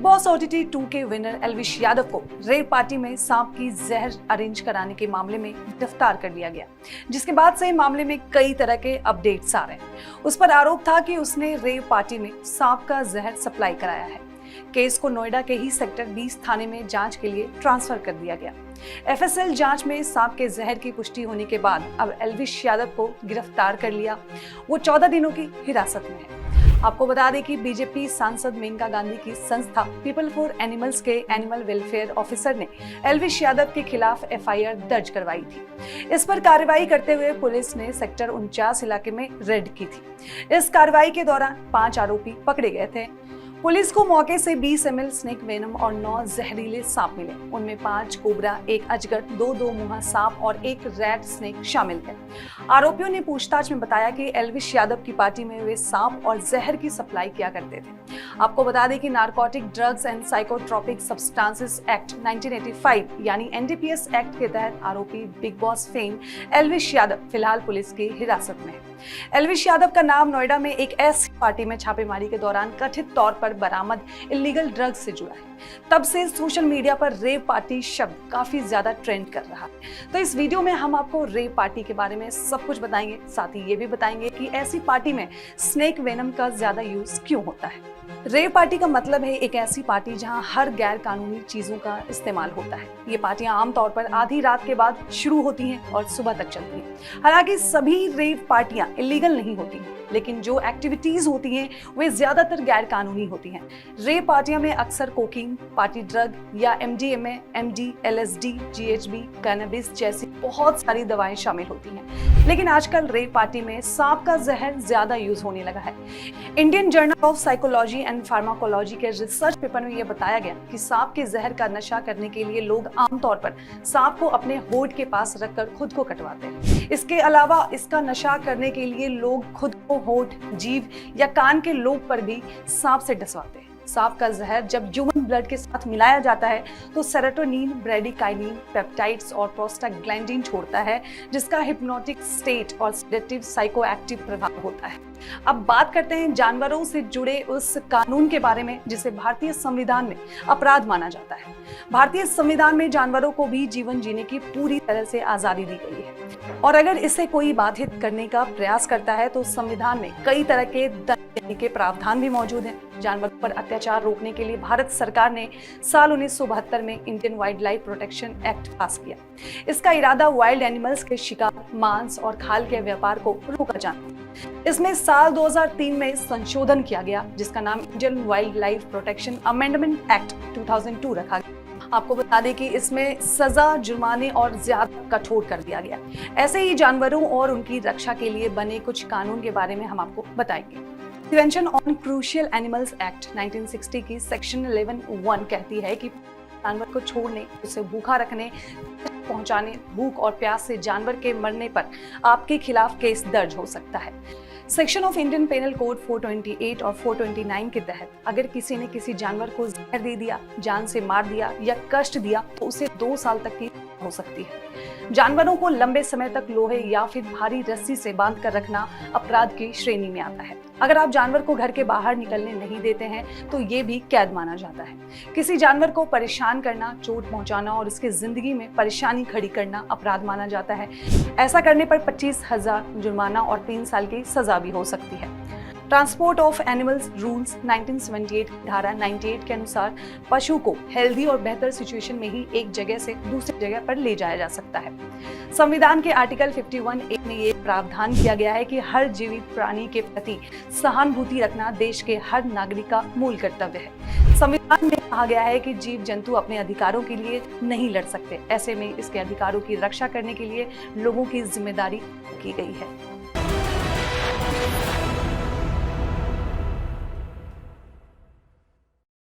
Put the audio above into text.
Big boss OTT 2 के winner Elvish Yadav को rave party में सांप की जहर अरेंज कराने के मामले में गिरफ्तार कर लिया गया, जिसके बाद से मामले में कई तरह के अपडेट्स आ रहे हैं। उस पर आरोप था कि उसने रेव पार्टी में सांप का जहर सप्लाई कराया है। केस को नोएडा के ही सेक्टर 20 थाने में जांच के लिए ट्रांसफर कर दिया गया। FSL जांच में सांप के जहर की पुष्टि होने के बाद अब एल्विश यादव को गिरफ्तार कर लिया। वो 14 दिनों की हिरासत में है। आपको बता दें कि बीजेपी सांसद मेनका गांधी की संस्था पीपल फॉर एनिमल्स के एनिमल वेलफेयर ऑफिसर ने एल्विश यादव के खिलाफ FIR दर्ज करवाई थी। इस पर कार्रवाई करते हुए पुलिस ने सेक्टर 49 इलाके में रेड की थी। इस कार्रवाई के दौरान 5 आरोपी पकड़े गए थे। पुलिस को मौके से 20 ml स्नेक वेनम और 9 जहरीले सांप मिले। उनमें 5 कोबरा, 1 अजगर, 2 मुंहा सांप और 1 रैट स्नेक शामिल थे। आरोपियों ने पूछताछ में बताया कि एल्विश यादव की पार्टी में वे सांप और जहर की सप्लाई किया करते थे। आपको बता दें कि narcotic drugs and psychotropic substances act 1985 यानी NDPS एक्ट के तहत आरोपी big boss fame Elvish Yadav फिलहाल पुलिस की हिरासत में है। एल्विश यादव का नाम नोएडा में एक ऐसी पार्टी में छापेमारी के दौरान कथित तौर पर बरामद इलीगल ड्रग्स से जुड़ा है। तब से सोशल मीडिया पर रेव पार्टी शब्द काफी ज्यादा ट्रेंड कर रहा है। तो इस वीडियो में हम आपको रेव पार्टी के बारे में सब कुछ बताएंगे, साथ ही ये भी बताएंगे कि ऐसी पार्टी में स्नेक वेनम का ज्यादा यूज क्यों होता है। रेव पार्टी का मतलब है एक ऐसी पार्टी जहां हर गैर कानूनी चीजों का इस्तेमाल होता है। ये पार्टियां आमतौर पर आधी रात के बाद शुरू होती हैं और सुबह तक चलती हैं। हालांकि सभी रेव पार्टियां इलीगल नहीं होती हैं, लेकिन जो एक्टिविटीज होती हैं वे ज्यादातर गैर कानूनी होती हैं। रेव पार्टियां में अक्सर कोकीन, पार्टी ड्रग या MDMA, MD, LSD, GHB, cannabis जैसी बहुत सारी दवाएं शामिल होती हैं। लेकिन आजकल रेव पार्टी में सांप का जहर ज्यादा यूज होने लगा है। Indian journal of psychology and pharmacology के रिसर्च पेपर में यह बताया गया कि सांप के जहर का नशा करने के लिए लोग आमतौर पर सांप को अपने होठ के पास रखकर खुद को कटवाते हैं। इसके अलावा इसका नशा करने के लिए लोग खुद को होठ, जीभ या कान के लोब पर भी सांप से डसवाते हैं। सांप का जहर जब ह्यूमन ब्लड के साथ मिलाया जाता है तो सेरोटोनिन, ब्रेडिकाइनिन, पेप्टाइड्स और प्रोस्टाग्लैंडिन छोड़ता है, जिसका हिप्नोटिक स्टेट और सेडेटिव साइकोएक्टिव प्रभाव होता है। अब बात करते हैं जानवरों से जुड़े उस कानून के बारे में जिसे भारतीय संविधान में अपराध माना जाता है। भारतीय संविधान में जानवरों को भी जीवन जीने की पूरी तरह से आजादी दी गई है और अगर इसे कोई बाधित करने का प्रयास करता है तो संविधान में कई तरह के दंड देने के प्रावधान भी मौजूद हैं। जानवरों पर अत्याचार रोकने के लिए भारत सरकार ने साल 1972 में Indian wild life protection act पास किया। इसका इरादा वाइल्ड एनिमल्स के शिकार, मांस और खाल के व्यापार को रोका जाना। इसमें साल 2003 में संशोधन किया गया जिसका नाम Indian wild life protection amendment act 2002 रखा गया। आपको बता दें कि इसमें सजा, जुर्माने और ज्यादा कठोर कर दिया गया। ऐसे ही जानवरों और उनकी रक्षा के लिए बने कुछ कानून के बारे में हम आपको बताएंगे। Prevention on crucial animals act 1960 की सेक्शन 11(1) कहती है कि जानवर को छोड़ने, उसे भूखा रखने, पहुंचाने, भूख और प्यास से जानवर के मरने पर आपके खिलाफ केस दर्ज हो सकता है। Section of Indian penal code 428 और 429 के तहत अगर किसी ने किसी जानवर को जहर दे दिया, जान से मार दिया या कष्ट दिया तो उसे 2 साल तक की हो सकती है। जानवरों को लंबे समय तक लोहे या फिर भारी रस्सी से बांध कर रखना अपराध की श्रेणी में आता है। अगर आप जानवर को घर के बाहर निकलने नहीं देते हैं तो ये भी कैद माना जाता है। किसी जानवर को परेशान करना, चोट पहुंचाना और उसकी जिंदगी में परेशानी खड़ी करना अपराध माना जाता है। ऐसा करने पर 25,000 जुर्माना और 3 साल की सजा भी हो सकती है। ट्रांसपोर्ट ऑफ एनिमल्स रूल्स 1978 धारा 98 के अनुसार पशु को हेल्दी और बेहतर सिचुएशन में ही एक जगह से दूसरी जगह पर ले जाया जा सकता है। संविधान के आर्टिकल 51(a) में ये प्रावधान किया गया है कि हर जीवित प्राणी के प्रति सहानुभूति रखना देश के हर नागरिक का मूल कर्तव्य है। संविधान में कहा गया है कि जीव जंतु अपने अधिकारों के लिए नहीं लड़ सकते। ऐसे में इसके अधिकारों की रक्षा करने के लिए लोगों की जिम्मेदारी की गई है।